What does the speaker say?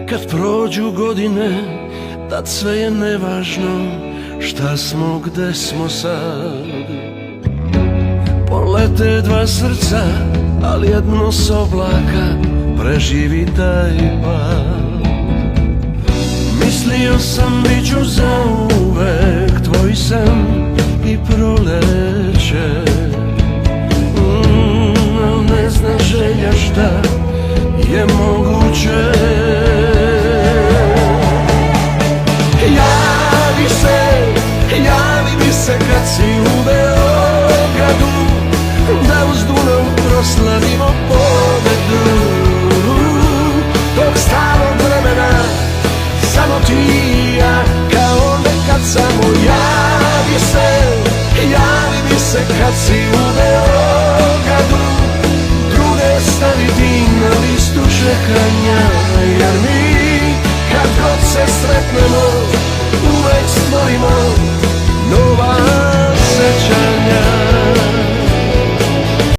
Kad prođu godine, tad sve je nevažno, šta smo, gde smo sad. Polete dva srca, ali jedno s oblaka preživi taj pad. Mislio sam bit ću zauvek tvoj san i proleće, al ne zna želja šta je moguće. Javi mi se kad si u Beogradu, da uz Dunav proslavimo pobedu. Tog starog vremena, samo ti i ja, kao nekad samo. Javi mi se kad si u Beogradu, druge stavi ti na listu čekanja. Jer mi, kad god se sretnemo, uvek stvorimo nova sećanja.